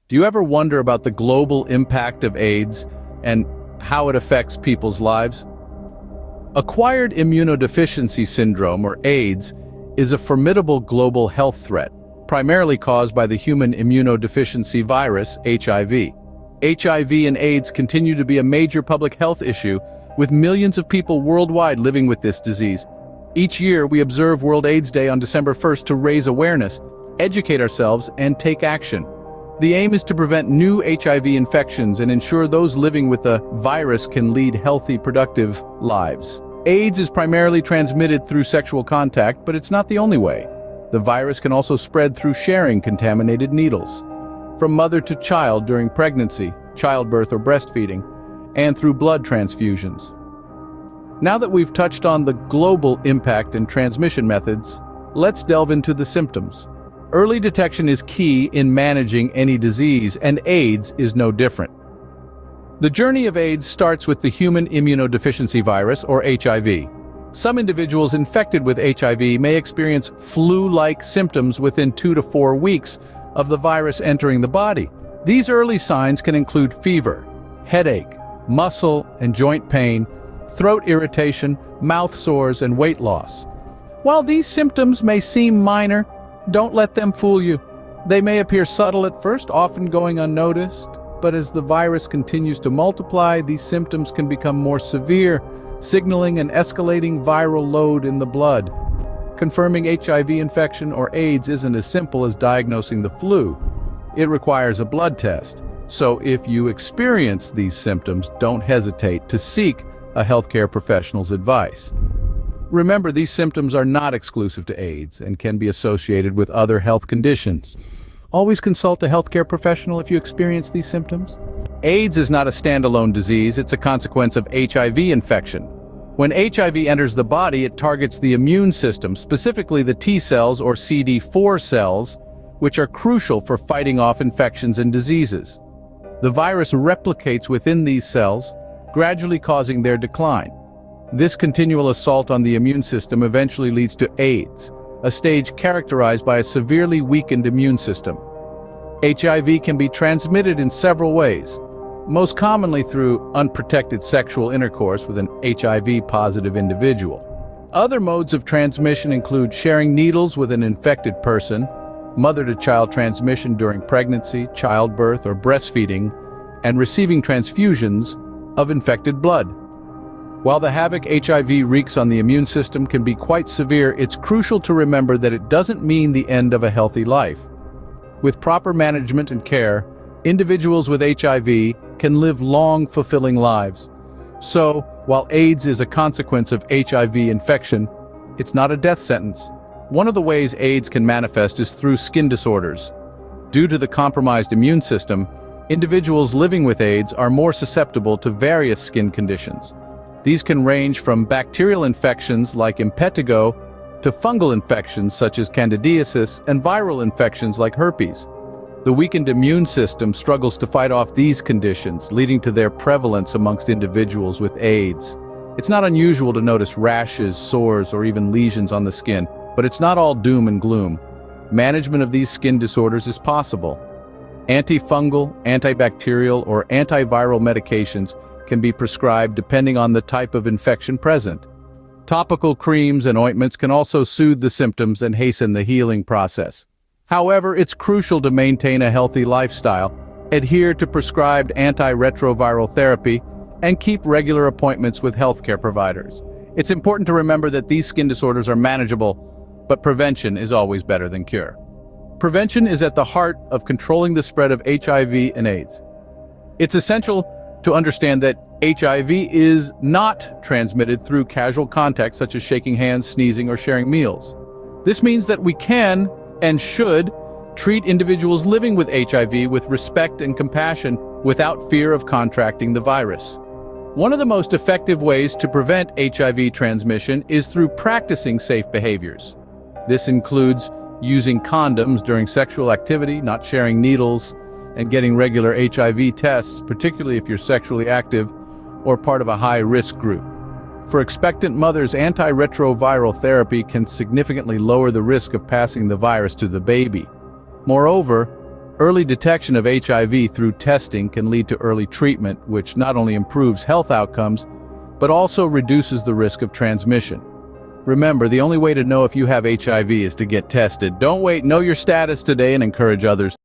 Do you ever wonder about the global impact of AIDS and how it affects people's lives? Acquired immunodeficiency syndrome, or AIDS, is a formidable global health threat, primarily caused by the human immunodeficiency virus, HIV. HIV and AIDS continue to be a major public health issue, with millions of people worldwide living with this disease. Each year, we observe World AIDS Day on December 1st to raise awareness, educate ourselves, and take action. The aim is to prevent new HIV infections and ensure those living with the virus can lead healthy, productive lives. AIDS is primarily transmitted through sexual contact, but it's not the only way. The virus can also spread through sharing contaminated needles, from mother to child during pregnancy, childbirth, or breastfeeding, and through blood transfusions. Now that we've touched on the global impact and transmission methods, let's delve into the symptoms. Early detection is key in managing any disease, and AIDS is no different. The journey of AIDS starts with the human immunodeficiency virus, or HIV. Some individuals infected with HIV may experience flu-like symptoms within 2 to 4 weeks of the virus entering the body. These early signs can include fever, headache, muscle and joint pain, throat irritation, mouth sores, and weight loss. While these symptoms may seem minor, don't let them fool you. They may appear subtle at first, often going unnoticed, but as the virus continues to multiply, these symptoms can become more severe, signaling an escalating viral load in the blood. Confirming HIV infection or AIDS isn't as simple as diagnosing the flu. It requires a blood test. So if you experience these symptoms, don't hesitate to seek a healthcare professional's advice. Remember, these symptoms are not exclusive to AIDS and can be associated with other health conditions. Always consult a healthcare professional if you experience these symptoms. AIDS is not a standalone disease, it's a consequence of HIV infection. When HIV enters the body, it targets the immune system, specifically the T cells or CD4 cells, which are crucial for fighting off infections and diseases. The virus replicates within these cells, gradually causing their decline. This continual assault on the immune system eventually leads to AIDS, a stage characterized by a severely weakened immune system. HIV can be transmitted in several ways, most commonly through unprotected sexual intercourse with an HIV-positive individual. Other modes of transmission include sharing needles with an infected person, mother-to-child transmission during pregnancy, childbirth, or breastfeeding, and receiving transfusions of infected blood. While the havoc HIV wreaks on the immune system can be quite severe, it's crucial to remember that it doesn't mean the end of a healthy life. With proper management and care, individuals with HIV can live long, fulfilling lives. So, while AIDS is a consequence of HIV infection, it's not a death sentence. One of the ways AIDS can manifest is through skin disorders. Due to the compromised immune system, individuals living with AIDS are more susceptible to various skin conditions. These can range from bacterial infections like impetigo to fungal infections such as candidiasis and viral infections like herpes. The weakened immune system struggles to fight off these conditions, leading to their prevalence amongst individuals with AIDS. It's not unusual to notice rashes, sores, or even lesions on the skin, but it's not all doom and gloom. Management of these skin disorders is possible. Antifungal, antibacterial, or antiviral medications can be prescribed depending on the type of infection present. Topical creams and ointments can also soothe the symptoms and hasten the healing process. However, it's crucial to maintain a healthy lifestyle, adhere to prescribed antiretroviral therapy, and keep regular appointments with healthcare providers. It's important to remember that these skin disorders are manageable, but prevention is always better than cure. Prevention is at the heart of controlling the spread of HIV and AIDS. It's essential to understand that HIV is not transmitted through casual contact such as shaking hands, sneezing, or sharing meals. This means that we can and should treat individuals living with HIV with respect and compassion without fear of contracting the virus. One of the most effective ways to prevent HIV transmission is through practicing safe behaviors. This includes using condoms during sexual activity, not sharing needles, and getting regular HIV tests, particularly if you're sexually active or part of a high-risk group. For expectant mothers, antiretroviral therapy can significantly lower the risk of passing the virus to the baby. Moreover, Early detection of HIV through testing can lead to early treatment, which not only improves health outcomes, but also reduces the risk of transmission. Remember, the only way to know if you have HIV is to get tested. Don't wait, know your status today and encourage others